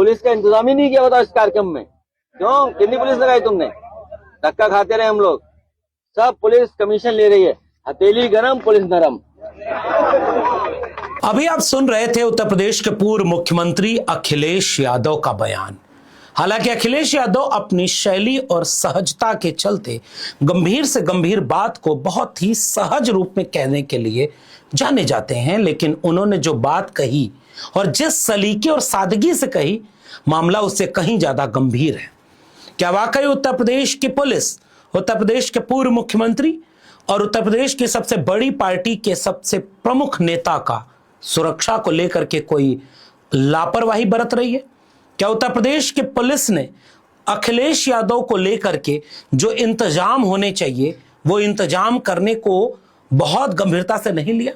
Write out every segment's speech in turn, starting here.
Police का इंतजाम ही नहीं किया होता इस कार्यक्रम में। क्यों, कितनी पुलिस लगाई तुमने? धक्का खाते रहे हम लोग। सब पुलिस कमीशन ले रही है, हथेली गरम पुलिस नरम। अभी आप सुन रहे थे उत्तर प्रदेश के पूर्व मुख्यमंत्री अखिलेश यादव का बयान। हालांकि अखिलेश यादव अपनी शैली और सहजता के चलते गंभीर से गंभीर बात को बहुत ही सहज रूप में कहने के लिए जाने जाते हैं, लेकिन उन्होंने जो बात कही और जिस सलीके और सादगी से कही, मामला उससे कहीं ज्यादा गंभीर है। क्या वाकई उत्तर प्रदेश की पुलिस, उत्तर प्रदेश के पूर्व मुख्यमंत्री और उत्तर प्रदेश की सबसे बड़ी पार्टी के सबसे प्रमुख नेता का सुरक्षा को लेकर के कोई लापरवाही बरत रही है? क्या उत्तर प्रदेश की पुलिस ने अखिलेश यादव को लेकर के जो इंतजाम होने चाहिए वो इंतजाम करने को बहुत गंभीरता से नहीं लिया?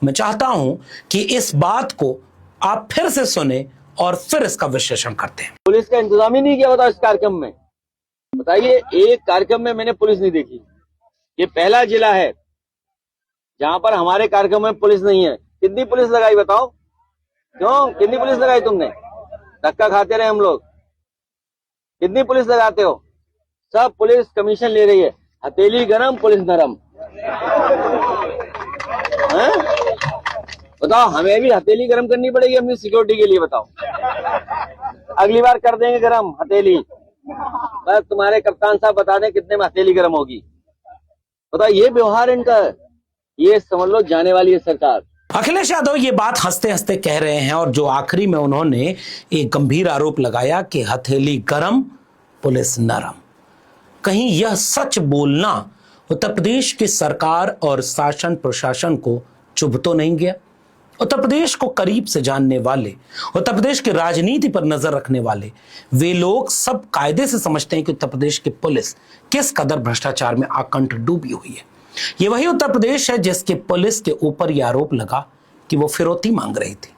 मैं चाहता हूं कि इस बात को आप फिर से सुने और फिर इसका विश्लेषण करते हैं। पुलिस का इंतजाम ही नहीं किया होता इस कार्यक्रम में। बताइए, एक कार्यक्रम में मैंने पुलिस नहीं देखी। ये पहला जिला है जहां पर हमारे कार्यक्रम में पुलिस नहीं है। कितनी पुलिस लगाई बताओ? क्यों, कितनी पुलिस लगाई तुमने? धक्का खाते रहे हम लोग। कितनी पुलिस लगाते हो? सब पुलिस कमीशन ले रही है, हथेली गरम पुलिस नरम। बताओ, हमें भी हथेली गरम करनी पड़ेगी अपनी सिक्योरिटी के लिए? बताओ, अगली बार कर देंगे गरम हथेली। बस तुम्हारे कप्तान साहब बता दें कितने में हथेली गरम होगी। बताओ, ये व्यवहार इनका है, ये समझ लो जाने वाली है सरकार। अखिलेश यादव ये बात हंसते हंसते कह रहे हैं और जो आखिरी में उन्होंने एक गंभीर आरोप लगाया कि हथेली गरम पुलिस नरम। कहीं यह सच बोलना उत्तर प्रदेश की सरकार और शासन प्रशासन को चुभ तो नहीं गया? उत्तर प्रदेश को करीब से जानने वाले, उत्तर प्रदेश की राजनीति पर नजर रखने वाले वे लोग सब कायदे से समझते हैं कि उत्तर प्रदेश की पुलिस किस कदर भ्रष्टाचार में आकंठ डूबी हुई है। ये वही उत्तर प्रदेश है जिसके पुलिस के ऊपर यह आरोप लगा कि वो फिरौती मांग रही थी।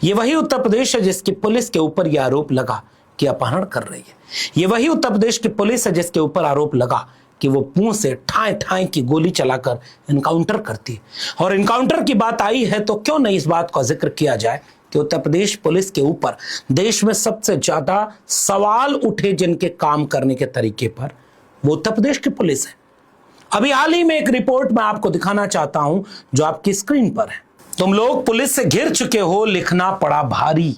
ये वही उत्तर प्रदेश है जिसकी पुलिस के ऊपर यह आरोप लगा कि अपहरण कर रही है। ये वही उत्तर प्रदेश की पुलिस है जिसके ऊपर आरोप लगा कि वो मुंह से ठाए ठाए की गोली चलाकर इनकाउंटर करती है। और इनकाउंटर की बात आई है तो क्यों नहीं इस बात का जिक्र किया जाए कि उत्तर प्रदेश पुलिस के ऊपर देश में सबसे ज्यादा सवाल उठे जिनके काम करने के तरीके पर, वो उत्तर प्रदेश की पुलिस है। अभी हाल ही में एक रिपोर्ट मैं आपको दिखाना चाहता हूं जो आपकी स्क्रीन पर है। तुम लोग पुलिस से घिर चुके हो, लिखना पड़ा भारी।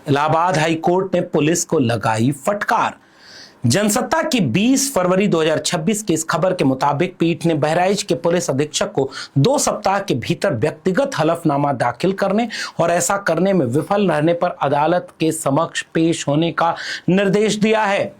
इलाहाबाद हाई कोर्ट ने पुलिस को लगाई फटकार। जनसत्ता की 20 फरवरी 2026 की इस खबर के मुताबिक पीठ ने बहराइच के पुलिस अधीक्षक को 2 सप्ताह के भीतर व्यक्तिगत हलफनामा दाखिल करने और ऐसा करने में विफल रहने पर अदालत के समक्ष पेश होने का निर्देश दिया है।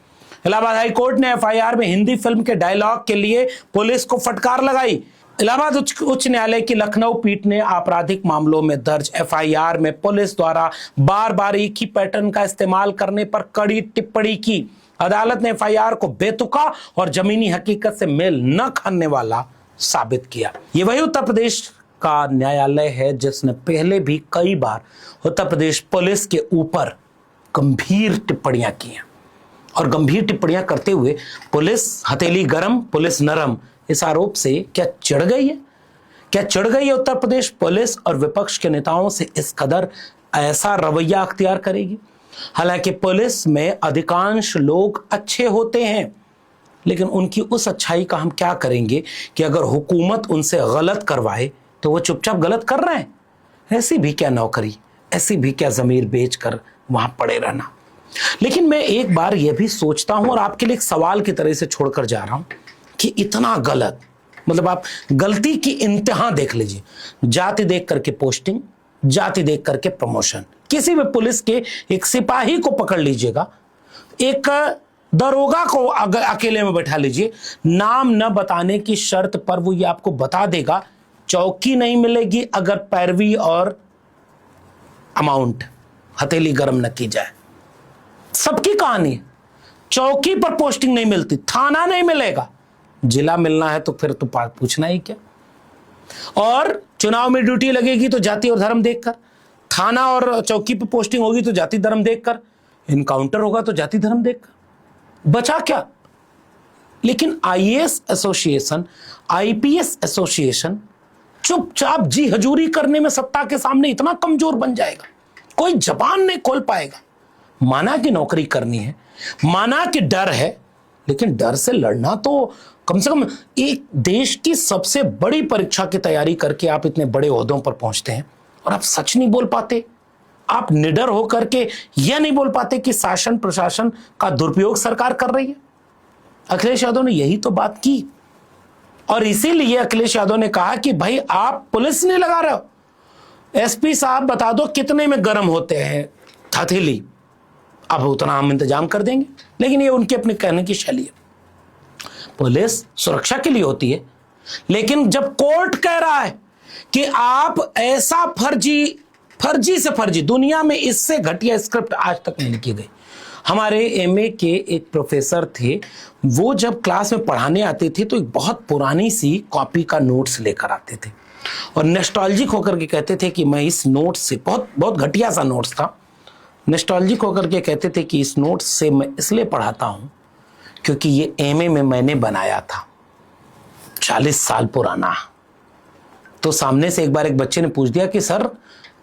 इलाहाबाद हाई कोर्ट ने एफआईआर में हिंदी फिल्म के डायलॉग के लिए पुलिस को फटकार लगाई। इलाहाबाद उच्च न्यायालय की लखनऊ पीठ ने आपराधिक मामलों में दर्ज एफआईआर में पुलिस द्वारा बार बार एक ही पैटर्न का इस्तेमाल करने पर कड़ी टिप्पणी की। अदालत ने एफआईआर को बेतुका और जमीनी हकीकत से मेल न खाने वाला साबित किया। ये वही उत्तर प्रदेश का न्यायालय है जिसने पहले भी कई बार उत्तर प्रदेश पुलिस के ऊपर गंभीर टिप्पणियां की हैं और गंभीर टिप्पणियां करते हुए पुलिस हथेली गरम पुलिस नरम इस आरोप से क्या चिढ़ गई है? क्या चिढ़ गई है उत्तर प्रदेश पुलिस और विपक्ष के नेताओं से इस कदर ऐसा रवैया अख्तियार करेगी? हालांकि पुलिस में अधिकांश लोग अच्छे होते हैं, लेकिन उनकी उस अच्छाई का हम क्या करेंगे कि अगर हुकूमत उनसे गलत करवाए तो वो चुपचाप गलत कर रहे हैं। ऐसी भी क्या नौकरी, ऐसी भी क्या जमीर बेचकर वहां पड़े रहना। लेकिन मैं एक बार यह भी सोचता हूं और आपके लिए एक सवाल की तरह से छोड़कर जा रहा हूं कि इतना गलत, मतलब आप गलती की इंतहा देख लीजिए। जाति देख करके पोस्टिंग, जाति देख करके प्रमोशन। किसी भी पुलिस के एक सिपाही को पकड़ लीजिएगा, एक दरोगा को अगर अकेले में बैठा लीजिए, नाम न बताने की शर्त पर वो ये आपको बता देगा चौकी नहीं मिलेगी अगर पैरवी और अमाउंट हथेली गरम न की जाए। सबकी कहानी है। चौकी पर पोस्टिंग नहीं मिलती, थाना नहीं मिलेगा, जिला मिलना है तो फिर तो पूछना ही क्या। और चुनाव में ड्यूटी लगेगी तो जाति और धर्म देखकर, थाना और चौकी पर पोस्टिंग होगी तो जाति धर्म देखकर, इनकाउंटर होगा तो जाति धर्म देखकर, बचा क्या। लेकिन आईएएस एसोसिएशन, आईपीएस एसोसिएशन चुपचाप जी हजूरी करने में सत्ता के सामने इतना कमजोर बन जाएगा, कोई जबान नहीं खोल पाएगा। माना कि नौकरी करनी है, माना कि डर है, लेकिन डर से लड़ना तो कम से कम एक देश की सबसे बड़ी परीक्षा की तैयारी करके आप इतने बड़े ओहदों पर पहुंचते हैं और आप सच नहीं बोल पाते। आप निडर होकर के यह नहीं बोल पाते कि शासन प्रशासन का दुरुपयोग सरकार कर रही है। अखिलेश यादव ने यही तो बात की और इसीलिए अखिलेश यादव ने कहा कि भाई आप पुलिस नहीं लगा रहे हो, एसपी साहब बता दो कितने में गर्म होते हैं हथेली, अब उतना हम इंतजाम कर देंगे। लेकिन ये उनके अपने कहने की शैली है। पुलिस सुरक्षा के लिए होती है, लेकिन जब कोर्ट कह रहा है कि आप ऐसा फर्जी से फर्जी, दुनिया में इससे घटिया स्क्रिप्ट आज तक नहीं लिखी गई। हमारे एमए के एक प्रोफेसर थे, वो जब क्लास में पढ़ाने आते थे तो एक बहुत पुरानी सी कॉपी का नोट्स लेकर आते थे और नॉस्टैल्जिक होकर के कहते थे कि मैं इस नोट्स से, बहुत घटिया सा नोट्स था, नॉस्टैल्जिक होकर के कहते थे कि इस नोट्स से मैं इसलिए पढ़ाता हूं क्योंकि ये एमए में मैंने बनाया था, 40 साल पुराना। तो सामने से एक बार एक बच्चे ने पूछ दिया कि सर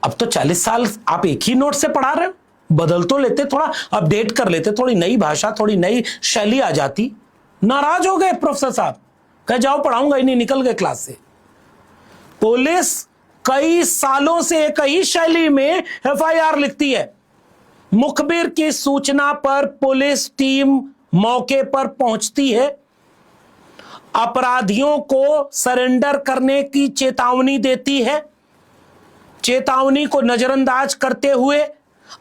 अब तो 40 साल आप एक ही नोट से पढ़ा रहे हो, बदल तो लेते, थोड़ा अपडेट कर लेते, थोड़ी नई भाषा, थोड़ी नई शैली आ जाती। नाराज हो गए प्रोफेसर साहब, कह जाओ पढ़ाऊंगा ही नहीं, निकल गए क्लास से। पुलिस कई सालों से एक ही शैली में एफआईआर लिखती है। मुखबिर की सूचना पर पुलिस टीम मौके पर पहुंचती है, अपराधियों को सरेंडर करने की चेतावनी देती है, चेतावनी को नजरअंदाज करते हुए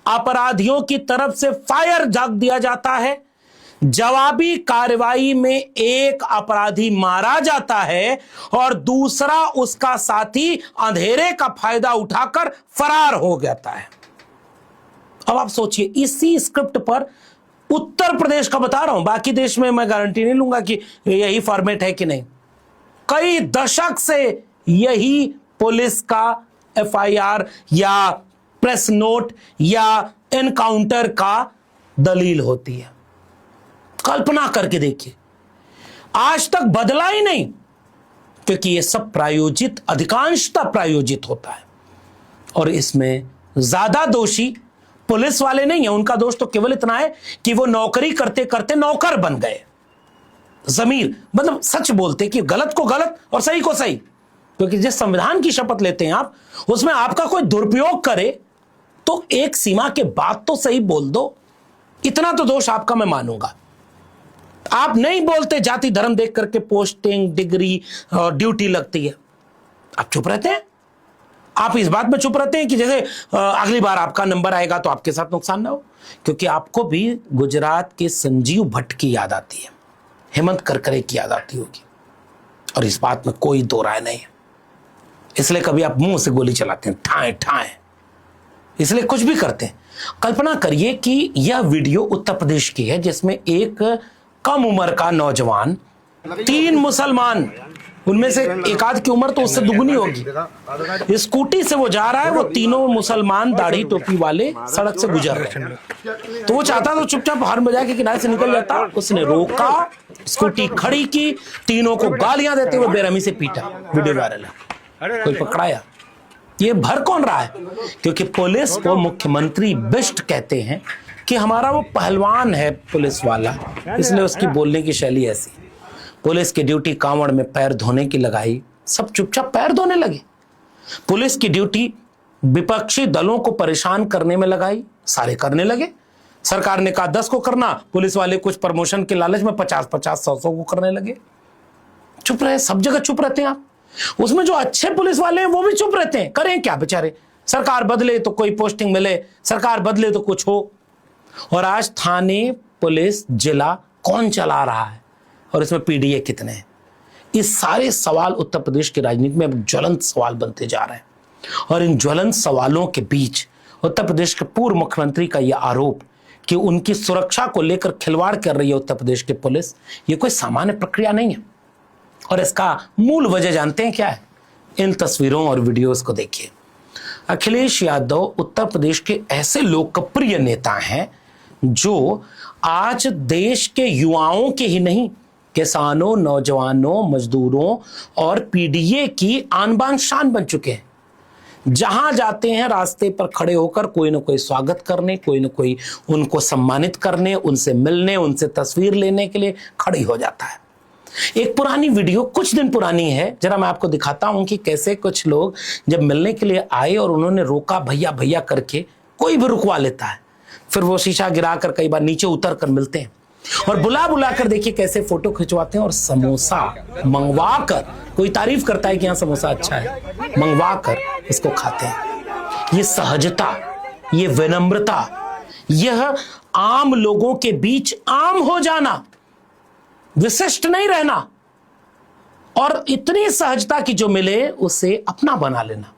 अपराधियों की तरफ से फायर झाग दिया जाता है। जवाबी कार्रवाई में एक अपराधी मारा जाता है और दूसरा उसका साथी अंधेरे का फायदा उठाकर फरार हो जाता है। अब आप सोचिए, इसी स्क्रिप्ट पर उत्तर प्रदेश का बता रहा हूं, बाकी देश में मैं गारंटी नहीं लूंगा कि यही फॉर्मेट है कि नहीं। कई दशक से यही पुलिस का एफआईआर या प्रेस नोट या एनकाउंटर का दलील होती है। कल्पना करके देखिए, आज तक बदला ही नहीं, क्योंकि यह सब प्रायोजित, अधिकांशतः प्रायोजित होता है और इसमें ज्यादा दोषी पुलिस वाले नहीं है। उनका दोष तो केवल इतना है कि वो नौकरी करते करते नौकर बन गए। जमीर मतलब सच बोलते कि गलत को गलत और सही को सही, क्योंकि जिस संविधान की शपथ लेते हैं आप, उसमें आपका कोई दुरुपयोग करे तो एक सीमा के बाद तो सही बोल दो, इतना तो दोष आपका मैं मानूंगा। आप नहीं बोलते, जाति धर्म देख करके पोस्टिंग, डिग्री और ड्यूटी लगती है, आप चुप रहते हैं। आप इस बात में चुप रहते हैं कि जैसे अगली बार आपका नंबर आएगा तो आपके साथ नुकसान ना हो, क्योंकि आपको भी गुजरात के संजीव भट्ट की याद आती है, हेमंत करकरे की याद आती होगी, और इस बात में कोई दो राय नहीं है। इसलिए कभी आप मुंह से गोली चलाते हैं, ठाए ठाए, इसलिए कुछ भी करते हैं। कल्पना करिए कि यह वीडियो उत्तर प्रदेश की है, जिसमें एक कम उम्र का नौजवान, 3 मुसलमान, उनमें से एक आध की उम्र तो उससे दुगनी होगी, स्कूटी से वो जा रहा है, वो तीनों मुसलमान दाढ़ी टोपी वाले सड़क से गुजर रहे हैं। तो वो चाहता तो चुपचाप हॉर्न बजा के किनारे से निकल जाता, उसने रोका, स्कूटी खड़ी की, तीनों को गालियां देते हुए बेरहमी से पीटा। वीडियो वायरल है, कोई पकड़ाया। ये भर कौन रहा है? क्योंकि पुलिस को मुख्यमंत्री बिष्ट कहते हैं कि हमारा वो पहलवान है पुलिस वाला, इसलिए उसकी बोलने की शैली ऐसी। पुलिस की ड्यूटी कांवड़ में पैर धोने की लगाई, सब चुपचाप पैर धोने लगे। पुलिस की ड्यूटी विपक्षी दलों को परेशान करने में लगाई, सारे करने लगे। सरकार ने कहा 10 को करना, पुलिस वाले कुछ प्रमोशन के लालच में 50-50, 100-100 को करने लगे। चुप रहे, सब जगह चुप रहते हैं आप। उसमें जो अच्छे पुलिस वाले हैं वो भी चुप रहते हैं, करें क्या बेचारे। सरकार बदले तो कोई पोस्टिंग मिले, सरकार बदले तो कुछ हो। और आज थाने, पुलिस, जिला कौन चला रहा है और इसमें पीडीए कितने हैं? ये सारे सवाल उत्तर प्रदेश की राजनीति में अब ज्वलंत सवाल बनते जा रहे हैं। और इन ज्वलंत सवालों के बीच उत्तर प्रदेश के पूर्व मुख्यमंत्री का यह आरोप कि उनकी सुरक्षा को लेकर खिलवाड़ कर रही है उत्तर प्रदेश की पुलिस, ये कोई सामान्य प्रक्रिया नहीं है। और इसका मूल वजह जानते हैं क्या है? इन तस्वीरों और वीडियोस को देखिए। अखिलेश यादव उत्तर प्रदेश के ऐसे लोकप्रिय नेता हैं जो आज देश के युवाओं के ही नहीं, किसानों, नौजवानों, मजदूरों और पीडीए की आन बान शान बन चुके हैं। जहां जाते हैं रास्ते पर खड़े होकर कोई ना कोई स्वागत करने, कोई ना कोई उनको सम्मानित करने, उनसे मिलने, उनसे तस्वीर लेने के लिए खड़ी हो जाता है। एक पुरानी वीडियो कुछ दिन पुरानी है, जरा मैं आपको दिखाता हूं कि कैसे कुछ लोग जब मिलने के लिए आए और उन्होंने रोका, भैया भैया करके, कोई भी रुकवा लेता है, फिर वो शीशा गिराकर कई बार नीचे उतर कर मिलते हैं और बुला बुला कर देखिए कैसे फोटो खिंचवाते हैं और समोसा मंगवा कर, कोई तारीफ करता है कि यहां समोसा अच्छा है, मंगवा कर इसको खाते हैं। ये सहजता, ये विनम्रता, यह आम लोगों के बीच आम हो जाना, विशिष्ट नहीं रहना और इतनी सहजता की जो मिले उसे अपना बना लेना,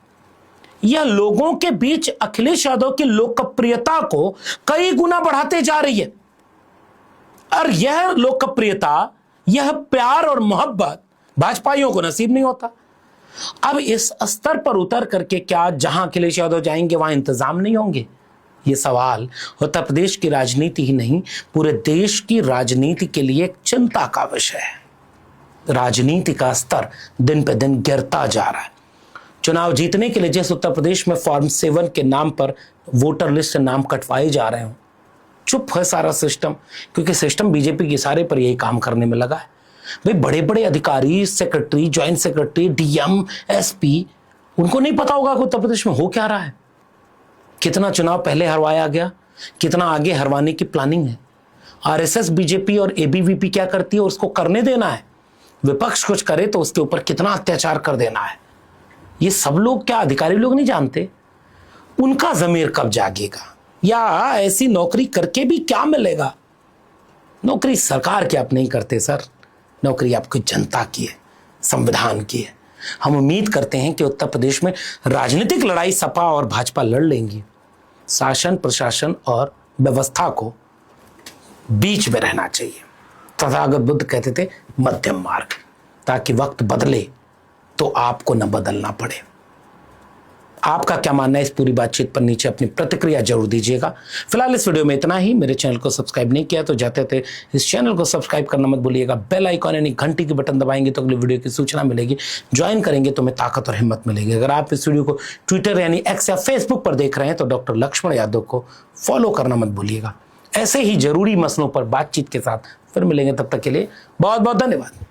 यह लोगों के बीच अखिलेश यादव की लोकप्रियता को कई गुना बढ़ाते जा रही है। और यह लोकप्रियता, यह प्यार और मोहब्बत भाजपाइयों को नसीब नहीं होता। अब इस स्तर पर उतर करके क्या जहां अखिलेश यादव जाएंगे वहां इंतजाम नहीं होंगे? ये सवाल उत्तर प्रदेश की राजनीति ही नहीं, पूरे देश की राजनीति के लिए एक चिंता का विषय है। राजनीति का स्तर दिन पे दिन गिरता जा रहा है। चुनाव जीतने के लिए जिस उत्तर प्रदेश में फॉर्म 7 के नाम पर वोटर लिस्ट से नाम कटवाए जा रहे हो, चुप है सारा सिस्टम, क्योंकि सिस्टम बीजेपी के इशारे पर यही काम करने में लगा है। भाई बड़े बड़े अधिकारी, secretary, joint secretary, DM, SP, उनको नहीं पता होगा कि उत्तर प्रदेश में हो क्या रहा है, कितना चुनाव पहले हरवाया गया, कितना आगे हरवाने की प्लानिंग है। आरएसएस, बीजेपी और एबीवीपी क्या करती है, उसको करने देना है। विपक्ष कुछ करे तो उसके ऊपर कितना अत्याचार कर देना है। ये सब लोग क्या अधिकारी लोग नहीं जानते? उनका जमीर कब जागेगा? या ऐसी नौकरी करके भी क्या मिलेगा? नौकरी सरकार की आप नहीं करते सर, नौकरी आपकी जनता की है, संविधान की है। हम उम्मीद करते हैं कि उत्तर प्रदेश में राजनीतिक लड़ाई सपा और भाजपा लड़ लेंगी, शासन, प्रशासन और व्यवस्था को बीच में रहना चाहिए। तथागत बुद्ध कहते थे मध्यम मार्ग, ताकि वक्त बदले तो आपको न बदलना पड़े। आपका क्या मानना है इस पूरी बातचीत पर? नीचे अपनी प्रतिक्रिया जरूर दीजिएगा। फिलहाल इस वीडियो में इतना ही। मेरे चैनल को सब्सक्राइब नहीं किया तो जाते थे इस चैनल को सब्सक्राइब करना मत भूलिएगा। बेल आइकॉन यानी घंटी की बटन दबाएंगे तो अगली वीडियो की सूचना मिलेगी। ज्वाइन करेंगे तो हमें ताकत और हिम्मत मिलेगी। अगर आप इस वीडियो को ट्विटर यानी एक्स या फेसबुक पर देख रहे हैं तो डॉक्टर लक्ष्मण यादव को फॉलो करना मत भूलिएगा। ऐसे ही जरूरी मसलों पर बातचीत के साथ फिर मिलेंगे, तब तक के लिए बहुत बहुत धन्यवाद।